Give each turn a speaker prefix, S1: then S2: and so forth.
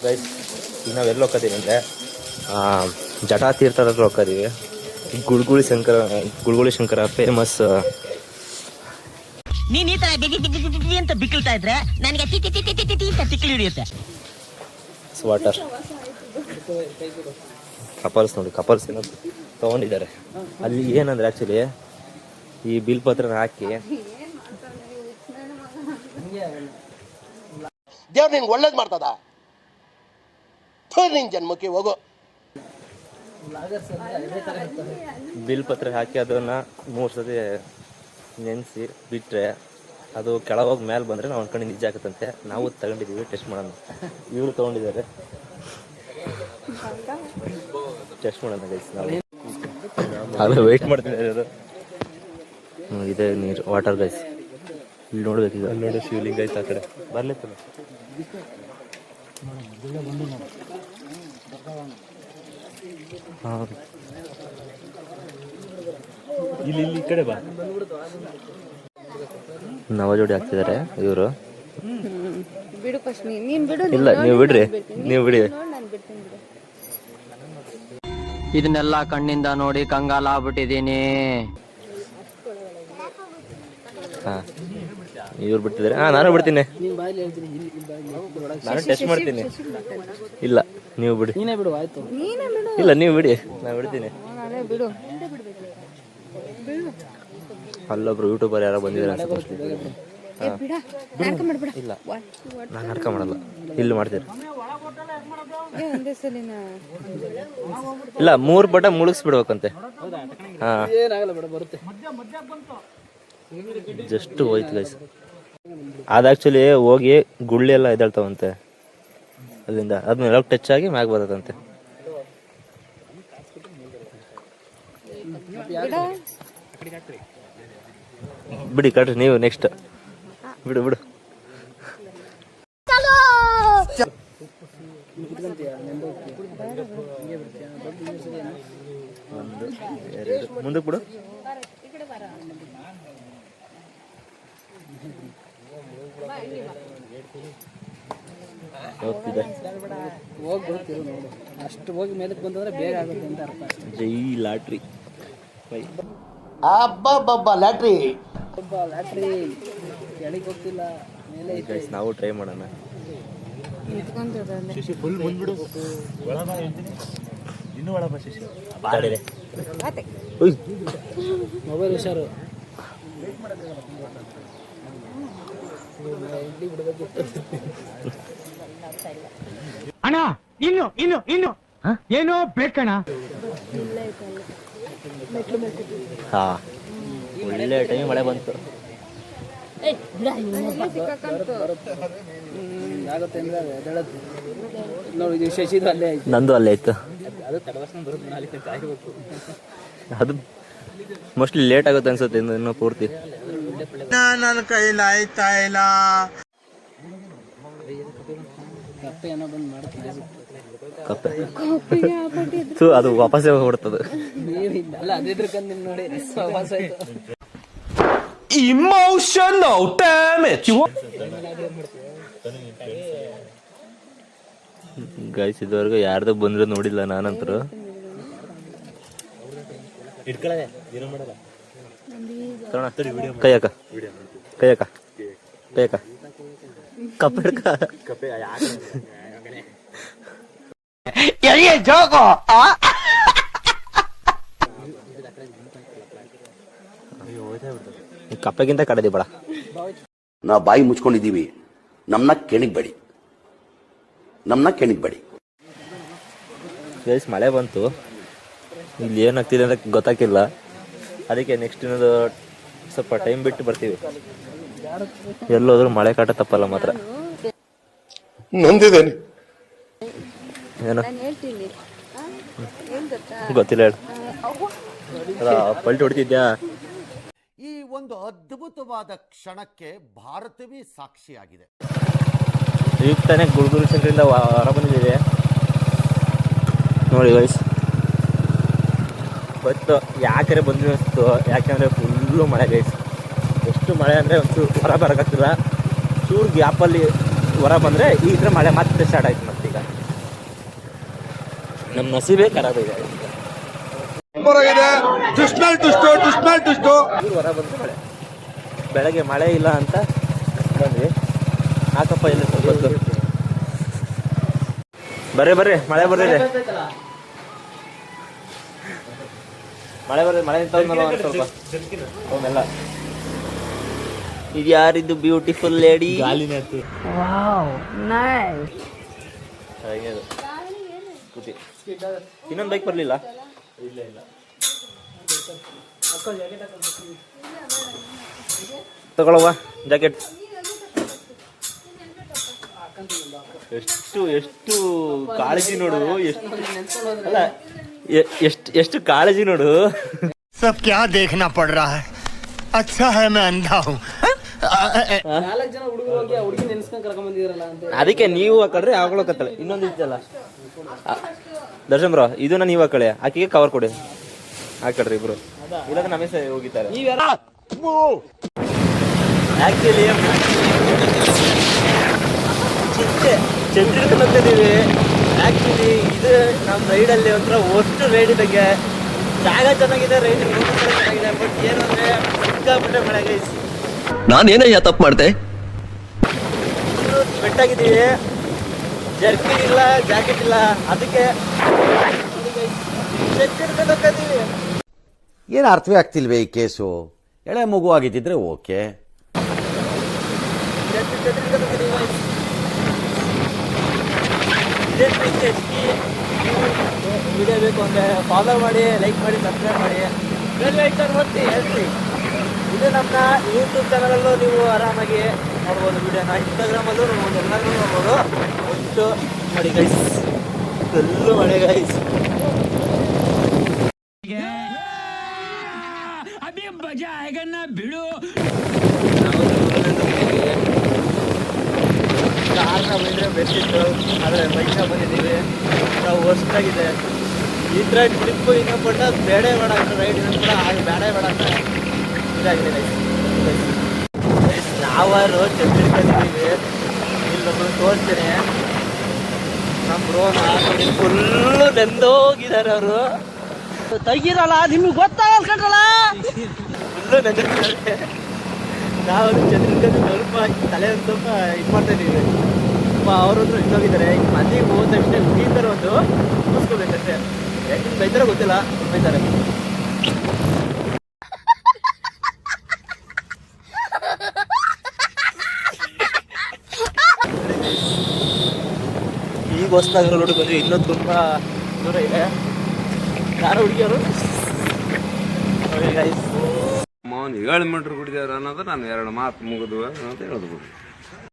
S1: Guys ಈಗ ನಾವೆಲ್ಲ ಹೋಗ್ತೀವಿ ಅಂದರೆ ಜಟಾತೀರ್ಥದ ಹತ್ರ ಹೋಗ್ತೀವಿ. ಗುಳ್ಗುಳಿ ಶಂಕರ ಫೇಮಸ್.
S2: ನೀನ್ ಈ ತರ ಅಂತ ಬಿಕ್ಕಳ್ತಾ ಇದ್ರೆ ನನಗೆ ತಿಕ್ಕಲಿ ಹಿಡಿಯುತ್ತೆ.
S1: ವಾಟರ್ ಕಪಲ್ಸ್ ನೋಡಿ, ಕಪಲ್ಸ್ ಏನೋ ತೊಗೊಂಡಿದ್ದಾರೆ ಅಲ್ಲಿ. ಏನಂದ್ರೆ ಆ್ಯಕ್ಚುಲಿ ಈ ಬಿಲ್ ಪತ್ರನ ಹಾಕಿ
S3: ದೇವ್ರು ನಿನ್ಗೆ ಒಳ್ಳೇದು ಮಾಡ್ತದ, ನಿನ್ ಜನ್ಮಕ್ಕೆ ಹೋಗೋ.
S1: ಬಿಲ್ ಪತ್ರ ಹಾಕಿ ಅದನ್ನ 3 ಸತಿ ನೆನೆಸಿ ಬಿಟ್ಟರೆ ಅದು ಕೆಳಗೋಗಿ ಮೇಲೆ ಬಂದರೆ ನಾವು ಅನ್ಕೊಂಡು ನಿಜ ಆಗುತ್ತಂತೆ. ನಾವು ತಗೊಂಡಿದ್ದೀವಿ, ಟೆಸ್ಟ್ ಮಾಡೋಣ. ಇವರು ತೊಗೊಂಡಿದ್ದಾರೆ, ಟೆಸ್ಟ್ ಮಾಡೋಣ ಗೈಸ್. ನಾವು ಅಲ್ಲ ವೆಯ್ಟ್ ಮಾಡ್ತಿದ್ದಾರೆ. ಅದು ಇದೆ ನೀರು, ವಾಟರ್ ಗೈಸ್. ಇಲ್ಲಿ ನೋಡ್ಬೇಕು, ಈಗ ಅಲ್ಲಿ ನೋಡಿ ಶಿವಲಿಂಗ ಐತೆ ಆ ಕಡೆ. ಬರ್ಲಿತ್ತಲ್ಲ ಹಾಂ, ಇಲ್ಲಿ ಈ ಕಡೆ ಬಾ. ನವಜೋಡಿ ಹಾಕ್ತಿದ್ದಾರೆ ಇವರು. ಇಲ್ಲ ನೀವು ಬಿಡ್ರಿ, ನೀವು ಬಿಡಿ.
S4: ಇದನ್ನೆಲ್ಲ ಕಣ್ಣಿಂದ ನೋಡಿ ಕಂಗಾಲ ಆಗ್ಬಿಟ್ಟಿದೀನಿ.
S1: ಹಾ, ಇವ್ರು ಬಿಡ್ತಿದ್ದಾರೆ. ನಾನು ಬಿಡ್ತೀನಿ, ನಾನು ಟೆಸ್ಟ್ ಮಾಡ್ತೀನಿ. ಇಲ್ಲ ನೀವು ಬಿಡಿ, ಇಲ್ಲ ನೀವು ಬಿಡಿ, ನಾನು ಬಿಡ್ತೀನಿ. ಅಲ್ಲೊಬ್ರು ಯೂಟ್ಯೂಬರ್ ಯಾರೋ ಬಂದಿದ್ದಾರೆ. ಇಲ್ಲ ನಾನು ನಾಟಕ ಮಾಡಲ್ಲ, ಇಲ್ಲಿ ಮಾಡ್ತೀರಿ. ಇಲ್ಲ 3 ಬಟ ಮುಳುಗಿಸ್ಬಿಡ್ಬೇಕಂತೆ. ಹಾ, ಜಸ್ಟ್ ಹೋಯ್ತು ಗೈಸ್. ಅದು ಆ್ಯಕ್ಚುಲಿ ಹೋಗಿ ಗುಳ್ಳಿ ಎಲ್ಲ ಎದ್ದೇಳ್ತಾವಂತೆ ಅಲ್ಲಿಂದ. ಅದನ್ನೆಲ್ಲ ಟಚ್ ಆಗಿ ಮ್ಯಾಗ ಬರ್ತದಂತೆ. ಬಿಡಿ ಕಟ್ರಿ ನೀವು ನೆಕ್ಸ್ಟ್. ಬಿಡು ಬಿಡು. 1 2 ಮುಂದಕ್ಕೆ ಬಿಡು.
S4: ಅಷ್ಟು ಹೋಗಿ ಮೇಲಕ್ಕೆ ಬಂದ್ರೆ ಬೇಗ ಆಗುತ್ತೆ ಅಂತ ಅರ್ಥ.
S1: ಜೈ ಲಾಟ್ರಿ.
S3: ಅಬ್ಬಬ್ಬಬ್ಬ ಲ್ಯಾಟ್ರಿ
S4: ಕೆಳಗೆ ಹೋಗ್ತಿಲ್ಲ, ಮೇಲೆ
S1: ನಾವು ಟ್ರೈ ಮಾಡೋಣ.
S4: ಮೊಬೈಲ್ ಹುಷಾರು. ಅಣ್ಣ ಇನ್ನು ಇನ್ನು ಇನ್ನು ಏನೋ ಬೇಕಣ್ಣ.
S1: ಹಾ, ಒಳ್ಳೆ ಟೈಮ್ ಮಳೆ ಬಂತು.
S4: ಆಗುತ್ತೆ ಅಂದ್ರೆ ನೋಡಿ, ಶಶಿದು ಅಲ್ಲೇ ಆಯ್ತು,
S1: ನಂದು ಅಲ್ಲೇ ಆಯ್ತು. ಅದು ಮೋಸ್ಟ್ಲಿ ಲೇಟ್ ಆಗುತ್ತೆ ಅನ್ಸುತ್ತೆ ಇನ್ನು ಪೂರ್ತಿ.
S3: ನನ್ನ ಕೈಲಾಯ್ತಾ ಇಲ್ಲ.
S4: ಕಪ್ಪೆ ಏನೋ ಬಂದು ಮಾಡ್ತೀನಿ.
S1: ಕಪ್ಪೆ ಅದು ವಾಪಸ್ಸೇ ಹೋಗ್ಬಿಡ್ತದೆ.
S4: ಅಲ್ಲ ಅದಿದ್ರಕಂದು ನೋಡಿ ವಾಪಸ್ ಆಯ್ತು.
S3: Emotional damage.
S1: ಗೈಸ್ ಇದುವರೆಗೂ ಯಾರ್ದು ಬಂದ್ರೆ ನೋಡಿಲ್ಲ ನಾನಂತರು. ಕೈಯಕ ಕೈಯಕ ಕೈಯಕ ಕಪ್ಪ ಕಪ್ಪೆಗಿಂತ ಕಡದಿ ಬೇಡ.
S3: ನಾವು ಬಾಯಿ ಮುಚ್ಕೊಂಡಿದ್ದೀವಿ, ನಮ್ಮನ್ನ ಕೆಣಿಗ್ಬೇಡಿ, ನಮ್ಮನ್ನ ಕೆಣಿಗ್ಬೇಡಿ.
S1: ಗೈಸ್ ಮಳೆ ಬಂತು, ಇಲ್ಲಿ ಏನಾಗ್ತಿದೆ ಅಂತ ಗೊತ್ತಾಗಿಲ್ಲ. ಅದಕ್ಕೆ ನೆಕ್ಸ್ಟ್ ಇನ್ನೊಂದು ಸ್ವಲ್ಪ ಟೈಮ್ ಬಿಟ್ಟು ಬರ್ತೀವಿ. ಎಲ್ಲೋದ್ರೂ ಮಳೆ ಕಾಟ ತಪ್ಪಲ್ಲ ಮಾತ್ರ.
S3: ನಂದಿದ್ದೇನೆ
S1: ಏನು ಗೊತ್ತಿಲ್ಲ, ಹೇಳು. ಪಲ್ಟಿ ಹೊಡಿತಿದ್ಯಾ?
S5: ಈ ಒಂದು ಅದ್ಭುತವಾದ ಕ್ಷಣಕ್ಕೆ ಭಾರತವೇ ಸಾಕ್ಷಿಯಾಗಿದೆ.
S1: ಈಗ ತಾನೇ ಗುಲ್ಗುರು ಶಂಕರಿಂದ ಹೊರ ಬಂದಿದ್ದೀವಿ ನೋಡಿ ಗೈಸ್. ಬಟ್ ಯಾಕೆ ಬಂದ್ವಿ ಅನಿಸ್ತು, ಯಾಕೆಂದರೆ ಫುಲ್ಲು ಮಳೆ ಗೈಸ್. ಎಷ್ಟು ಮಳೆ ಅಂದರೆ ಒಂಚೂರು ಹೊರ ಬರೋಕ್ಕಾಗ್ತಿಲ್ಲ. ಚೂರು ಗ್ಯಾಪಲ್ಲಿ ಹೊರ ಬಂದರೆ ಈ ಥರ ಮಳೆ ಮತ್ತೆ ಸ್ಟಾರ್ಟ್ ಆಯ್ತು ಮತ್ತೀಗ. ನಮ್ಮ ನಸೀಬೇ ಖರಾಬ್ ಇದೆ. ಹೊರ ಬಂದ್ರೆ ಮಳೆ, ಬೆಳಗ್ಗೆ ಮಳೆ ಇಲ್ಲ ಅಂತ ಬಂದ್ವಿ. ಹಾಕಪ್ಪ ಇಲ್ಲ ಸ್ವಲ್ಪ ಹೊತ್ತು. ಬರ್ರಿ ಮಳೆ ಬರ್ರಿ, ಮಳೆ ನಿಂತವ್ನಲ್ಲ ಒಂದು ಸ್ವಲ್ಪ ಅವನ್ನೆಲ್ಲ. ಇದು ಯಾರಿದ್ದು ಬ್ಯೂಟಿಫುಲ್ ಲೇಡಿ? ಇನ್ನೊಂದು ಬೈಕ್ ಬರ್ಲಿಲ್ಲ. ತಗೊಳವ ಜಾಕೆಟ್. ಎಷ್ಟು ಕಾಳಜಿ ನೋಡು, ಅಲ್ಲ ಎಷ್ಟು ಕಾಳಜಿ ನೋಡು.
S6: सब क्या देखना पड़ रहा है, अच्छा है मैं अंधा हूँ.
S4: 4 ಜನ ಹುಡುಗರು ಹೋಗಿ ಹುಡುಗಿ ನೆನ್ಸ್ಕೊಂಡ್ ಕರ್ಕೊಂಡ್ ಬಂದಿದ್ರಲ್ಲ ಅಂತ.
S1: ಅದಕ್ಕೆ ನೀವು ಹಾಕಡ್ರಿ ಆಗೋಕತ್ತಲ್ಲ. ಇನ್ನೊಂದು ಇತ್ತಲ್ಲ ದರ್ಶನ್ ಬ್ರೋ, ಇದನ್ನ ನೀವು ಹಾಕಳಿ, ಆಕೆಗೆ ಕವರ್ ಕೊಡಿ, ಹಾಕಡ್ರಿ ಇಬ್ರು, ಇಲ್ಲಾಂದ್ರೆ ನಮಗೆ ಸರಿ ಹೋಗಿದ್ದಾರೆ. ಆಕ್ಚುಲಿ ಚಂದ್ರಿ ಬಂದಿದ್ದೀವಿ. ಆಕ್ಚುಲಿ ಇದು ನಮ್ಮ ರೈಡಲ್ಲಿ ಒಂಥರ ಒಟ್ಟು ರೈಡ್ ಇದ್ದಂಗೆ. ಜಾಗ ಚೆನ್ನಾಗಿದೆ, ರೈಡ್ ಚೆನ್ನಾಗಿದೆ, ಬಟ್ ಏನಂದ್ರೆ ಸಿಕ್ಕಾಪಟ್ಟೆ ಮಳೆ ಗೈಸ್.
S7: ನಾನೇನಯ್ಯ ತಪ್ಪು ಮಾಡ್ದೆ?
S1: ಬೆಟ್ಟಾಗಿದ್ದೀವಿ, ಜರ್ಕಿನ್ ಇಲ್ಲ, ಜಾಕೆಟ್ ಇಲ್ಲ, ಅದಕ್ಕೆ ಹೋಗ್ತಿದ್ದೀವಿ.
S5: ಏನು ಅರ್ಥವೇ ಆಗ್ತಿಲ್ವೇ ಈ ಕೇಸು? ಎಳೆ ಮಗು ಆಗಿದ್ದಿದ್ರೆ ಓಕೆ.
S1: ವಿಡಿಯೋ ಬೇಕು ಅಂದರೆ ಫಾಲೋ ಮಾಡಿ, ಲೈಕ್ ಮಾಡಿ, ಸಬ್ಸ್ಕ್ರೈಬ್ ಮಾಡಿ, ಬೆಲ್ ಐಕಾನ್ ಒತ್ತಿ ಹೇಳ್ತೀವಿ. ಇದು ನಮ್ಮ ಯೂಟ್ಯೂಬ್ ಚಾನಲಲ್ಲೂ ನೀವು ಆರಾಮಾಗಿ ನೋಡ್ಬೋದು ವಿಡಿಯೋನ, ಇನ್ಸ್ಟಾಗ್ರಾಮಲ್ಲೂ ನೋಡ್ಬೋದು, ಎಲ್ಲರೂ ನೋಡ್ಬೋದು. ಒಟ್ಟು ಮಾಡಿ ಗೈಸ್, ಫುಲ್ಲು ಮಳೆ ಗೈಸ್. ಕಾರ್ನ ಬಂದರೆ ಬೆಸ್ಟಿತ್ತು, ಆದರೆ ಬೈಕ್ನ ಬಂದಿದ್ದೀವಿ, ನಾವು ವರ್ಷಾಗಿದೆ. ಈ ಥರ ಟ್ರಿಪ್ಪು ಇನ್ನೂ ಪಟ್ಟ ಬೇಡ ರೈಡ್ ಇನ್ನೂ ಕೂಡ ಬೇಡ ಅಂತ ಇದಾಗಿದೆ. ನಾವಾರು ಚಂದ್ರಿದ್ದೀವಿ, ಇಲ್ಲೊಬ್ಬರು ತೋರಿಸ್ತೀನಿ. ನಮ್ಮ ಬ್ರೋನ ಫುಲ್ಲು ನೆಂದೋಗಿದ್ದಾರೆ ಅವರು.
S2: ತೆಗಿರಲ್ಲ, ನಿಮ್ಗೆ ಗೊತ್ತಾಗಲ್ಲ ಕಣ್ರಲ್ಲ.
S1: ಫುಲ್ಲು ನೆಂದಿದ್ದಾರೆ. ನಾವು ಚಂದ್ರಿಕಲ್ಲಿ ಸ್ವಲ್ಪ ತಲೆ ಒಂದು ಸ್ವಲ್ಪ ಇದು ಮಾಡ್ತಾ ಇದ್ದೀವಿ. ಅವರೊಂದು ಇನ್ನೋಗಿದ್ದಾರೆ. ಈಗ ಮನೆಗೆ ಹೋದ ತಕ್ಷಣ ಈ ಥರ ಒಂದು ಮುಗಿಸ್ಕೋಬೇಕಷ್ಟೇ. ಯಾಕೆ ಬೈತಾರೆ ಗೊತ್ತಿಲ್ಲ, ಬೈತಾರೆ. ಈಗ ಹೊಸದಾಗಿರೋ ರೋಡ್ ಬಂದರೆ ಇನ್ನೂ ತುಂಬ ದೂರ ಇದೆ. ಯಾರು ಹುಡುಗಿಯವರು
S8: 7 ಮೀಟ್ರ್ ಕುಡಿದಾರ ಅನ್ನೋದು ನಾನು 2 ಮಾತು ಮುಗಿದ್ವು ಅಂತ ಹೇಳಿದ್ಬಿಡು.